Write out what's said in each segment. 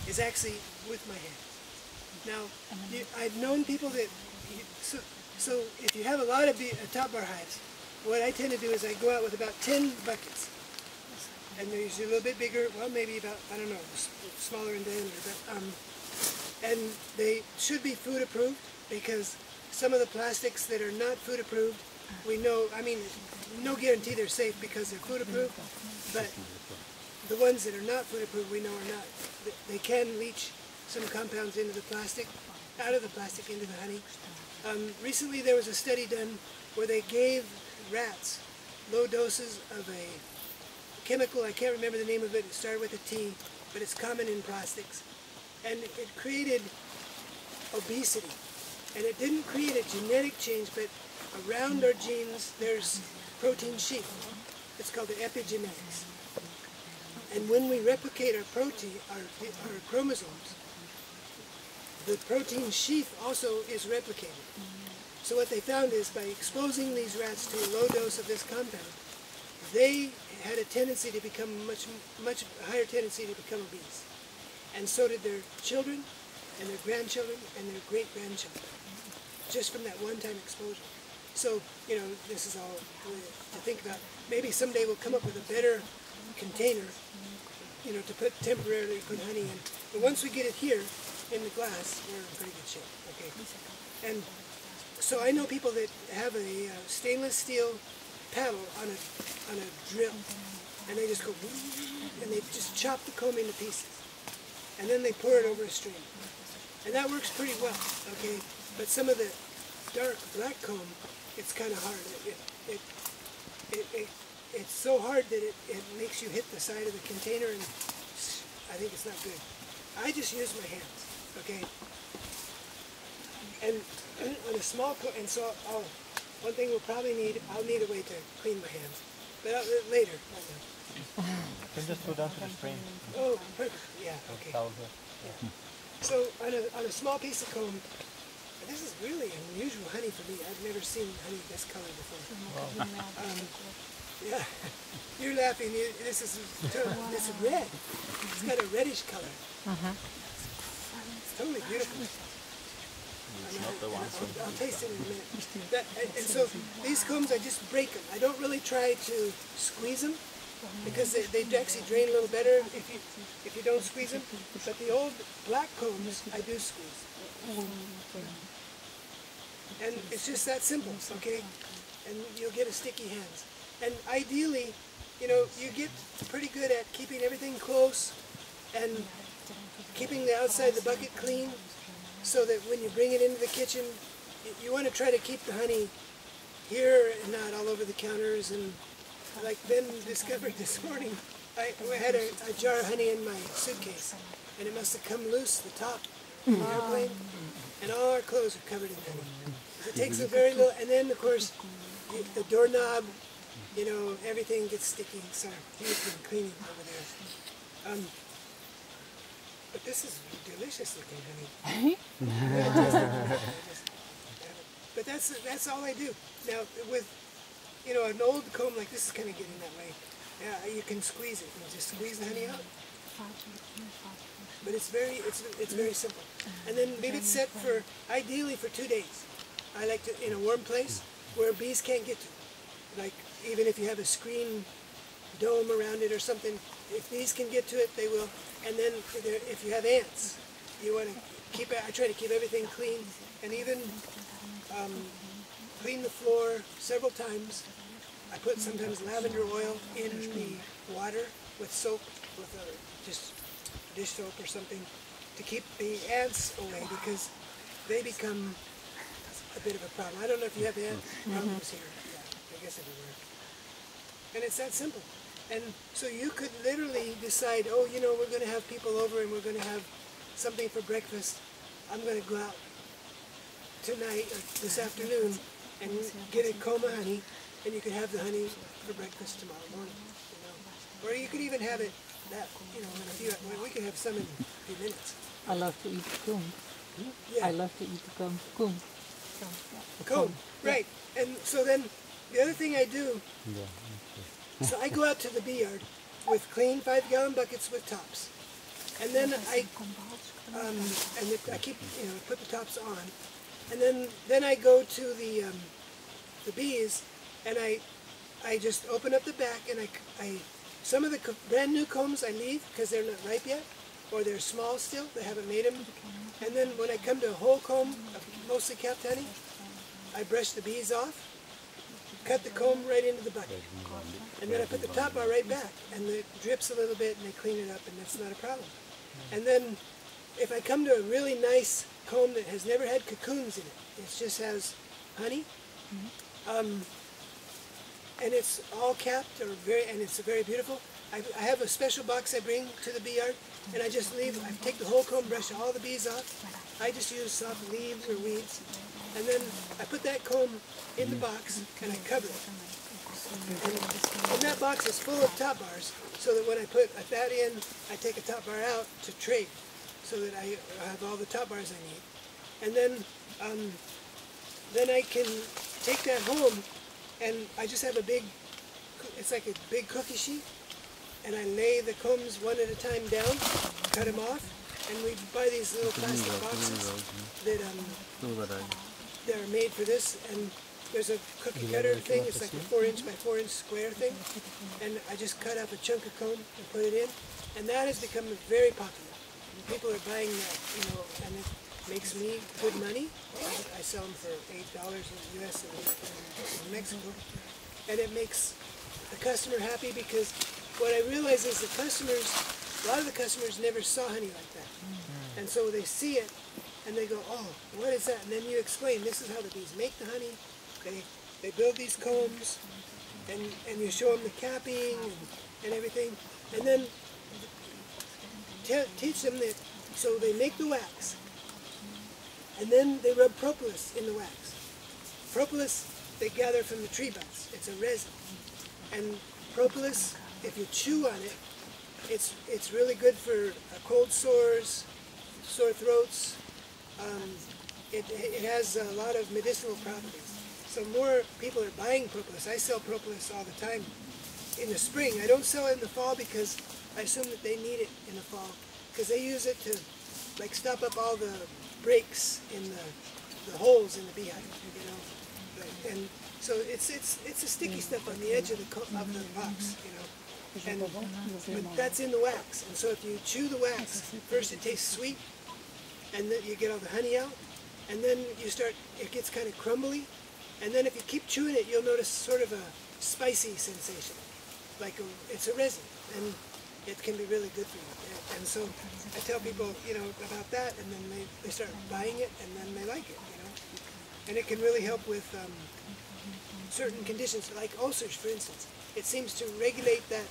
is actually with my hands. Now, I've known people that, so if you have a lot of Topbar hives, what I tend to do is I go out with about 10 buckets. And they're usually a little bit bigger, well maybe about, I don't know, smaller in diameter, but, and they should be food approved, because some of the plastics that are not food approved, we know, I mean, no guarantee they're safe because they're food approved, but the ones that are not food approved we know are not. They can leach some compounds into the plastic, out of the plastic into the honey. Recently there was a study done where they gave rats low doses of a chemical, I can't remember the name of it, it started with a T, but it's common in plastics. And it created obesity. And it didn't create a genetic change, but around our genes there's protein sheath. It's called the epigenetics. And when we replicate our protein, our chromosomes, the protein sheath also is replicated. So what they found is by exposing these rats to a low dose of this compound, they had a tendency to become much higher tendency to become obese. And so did their children and their grandchildren and their great-grandchildren, just from that one-time exposure. So, you know, this is all to think about. Maybe someday we'll come up with a better container, you know, to temporarily put honey in. But once we get it here in the glass, we're in pretty good shape. Okay. And so I know people that have a stainless steel paddle on a drill, and they just go, and they just chop the comb into pieces, and then they pour it over a stream, and that works pretty well. Okay. But some of the dark black comb, it's kind of hard. It's so hard that it makes you hit the side of the container, and I think it's not good. I just use my hands, okay? And on a small and so one thing we'll probably need, I'll need a way to clean my hands, but later. You can just go down to the stream. Oh, perfect. Yeah. Okay. Yeah. So on a small piece of comb. This is really unusual honey for me. I've never seen honey this color before. Wow. Yeah, you're laughing. This is red. It's got a reddish color. It's totally beautiful. I'll taste it in a minute. And so these combs, I just break them. I don't really try to squeeze them, because they actually drain a little better if you don't squeeze them. But the old black combs, I do squeeze. And it's just that simple, okay? And you'll get a sticky hands. And ideally, you know, you get pretty good at keeping everything close and keeping the outside of the bucket clean, so that when you bring it into the kitchen, you want to try to keep the honey here and not all over the counters. And like Ben discovered this morning, I had a jar of honey in my suitcase, and it must have come loose, the top of the airplane, and all our clothes are covered in honey. It takes a very little, and then of course, the doorknob, you know, everything gets sticky. So he's been cleaning over there. But this is delicious looking honey. But that's all I do. Now with, you know, an old comb like this is kind of getting that way. Yeah, you can squeeze it. You just squeeze the honey out. But it's very simple. And then leave it set for, ideally for 2 days. I like to, in a warm place where bees can't get to. Like, even if you have a screen dome around it or something, if bees can get to it, they will. And then if you have ants, you want to keep it, I try to keep everything clean, and even clean the floor several times. I put sometimes lavender oil in the water with soap, with just dish soap or something, to keep the ants away, because they become a bit of a problem. I don't know if you have ant problems here. Yeah, I guess everywhere. And it's that simple. And so you could literally decide, oh, you know, we're going to have people over and we're going to have something for breakfast. I'm going to go out tonight or this afternoon and get a comb of honey, and you could have the honey for breakfast tomorrow morning. You know? Or you could even have it that, you know, in a few, we could have some in a few minutes. I love to eat the comb. Yeah. I love to eat the comb. Comb, right. And so then the other thing I do, so I go out to the bee yard with clean 5-gallon buckets with tops. and then I keep, put the tops on, and then I go to the bees, and I just open up the back, and some of the brand new combs I leave because they're not ripe yet, or they're small still, they haven't made them. And then when I come to a whole comb of mostly capped honey, I brush the bees off, cut the comb right into the bucket, and then I put the top bar right back, and it drips a little bit, and I clean it up, and that's not a problem. And then if I come to a really nice comb that has never had cocoons in it, it just has honey, and it's all capped, and it's very beautiful. I have a special box I bring to the bee yard, and I just I take the whole comb, brush all the bees off. I just use soft leaves or weeds, and then I put that comb in the box, and I cover it. And that box is full of top bars, so that when I put that in, I take a top bar out to trade, so that I have all the top bars I need. And then I can take that home, and I just have it's like a big cookie sheet, and I lay the combs one at a time down, cut them off, and we buy these little plastic boxes that are made for this, and there's a cookie cutter thing, it's like a 4-inch by 4-inch square thing, and I just cut up a chunk of comb and put it in, and that has become very popular. People are buying that, and it makes me good money. I sell them for $8 in the US and in Mexico, and it makes the customer happy, because what I realize is a lot of the customers never saw honey like that, and so they see it and they go, oh, what is that? And then you explain, this is how the bees make the honey. They build these combs, and you show them the capping and everything, and then teach them that. So they make the wax, and then they rub propolis in the wax. Propolis they gather from the tree buds. It's a resin, and propolis, if you chew on it, it's really good for cold sores, sore throats. It has a lot of medicinal properties. So more people are buying propolis. I sell propolis all the time in the spring. I don't sell it in the fall because I assume that they need it in the fall, because they use it to stop up all the breaks in the holes in the beehive, And so it's a sticky stuff on the edge of the box, but that's in the wax. And so if you chew the wax, first it tastes sweet, and then you get all the honey out, and then it gets kind of crumbly, and then if you keep chewing it, you'll notice sort of a spicy sensation, it's a resin, and it can be really good for you. And so I tell people, about that, and then they start buying it, and then they like it, And it can really help with certain conditions, like ulcers, for instance. It seems to regulate that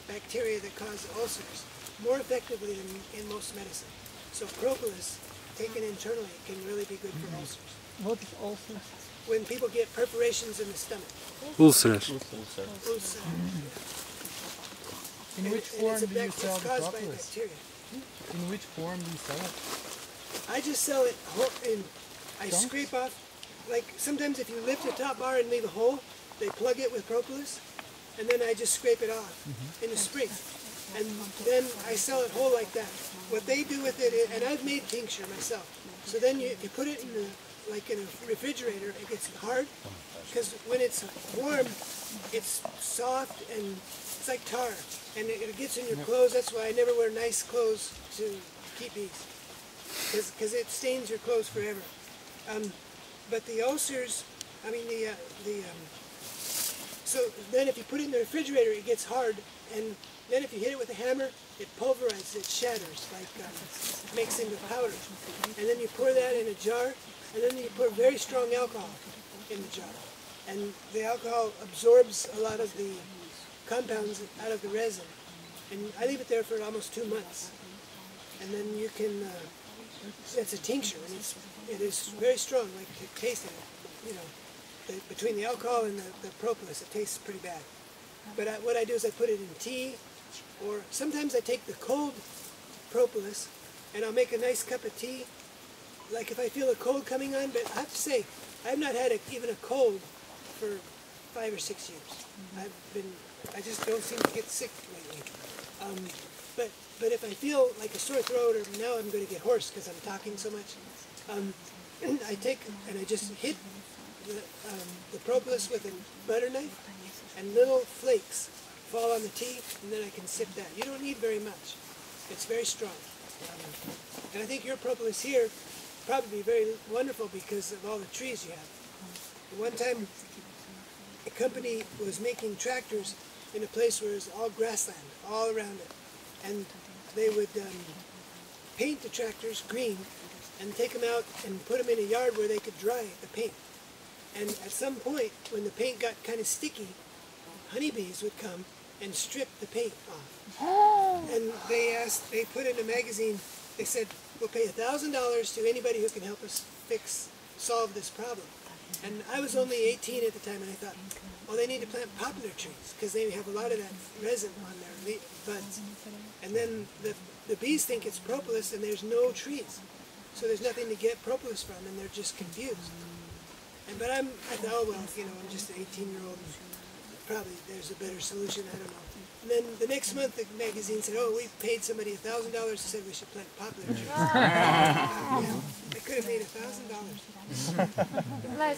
bacteria that cause ulcers more effectively than in most medicine. So propolis, taken internally, can really be good for ulcers. What is ulcers? When people get perforations in the stomach. Ulcers. Ulcers. In which form do you sell the caused by propolis? bacteria. In which form do you sell it? I just sell it I scrape off, sometimes if you lift a top bar and leave a hole, they plug it with propolis, and then I just scrape it off in the spring. And then I sell it whole like that. What they do with it, and I've made tincture myself, so then you put it in a refrigerator, it gets hard, because when it's warm, it's soft and it's like tar, and it gets in your clothes. That's why I never wear nice clothes to keep bees, because it stains your clothes forever. But the ulcers, so then if you put it in the refrigerator, it gets hard, and then if you hit it with a hammer, it pulverizes, it shatters, makes into powder. And then you pour that in a jar, and then you pour very strong alcohol in the jar. And the alcohol absorbs a lot of the compounds out of the resin. And I leave it there for almost 2 months. And then you can, it's a tincture, and it is very strong, you taste it, between the alcohol and the propolis, it tastes pretty bad. But what I do is I put it in tea, or sometimes I take the cold propolis, and I'll make a nice cup of tea, if I feel a cold coming on. But I have to say, I've not had even a cold for 5 or 6 years. I just don't seem to get sick lately. But if I feel like a sore throat, or now I'm going to get hoarse because I'm talking so much, I take and I just hit the propolis with a butter knife, and little flakes fall on the tea, and then I can sip that. You don't need very much. It's very strong. And I think your propolis here would probably be very wonderful because of all the trees you have. One time, a company was making tractors in a place where it was all grassland, all around it. And they would paint the tractors green and take them out and put them in a yard where they could dry the paint. And at some point, when the paint got kind of sticky, honeybees would come and strip the paint off. And they put in a magazine, they said, we'll pay $1,000 to anybody who can help us solve this problem. And I was only 18 at the time, and I thought, well, they need to plant poplar trees, because they have a lot of that resin on their buds. And then the bees think it's propolis, and there's no trees. So there's nothing to get propolis from, and they're just confused. But I thought, oh, well, I'm just an 18-year-old. Probably there's a better solution, I don't know. And then the next month the magazine said, oh, we paid somebody $1,000 and said we should plant poplar trees. Yeah, I could have made $1,000. Les,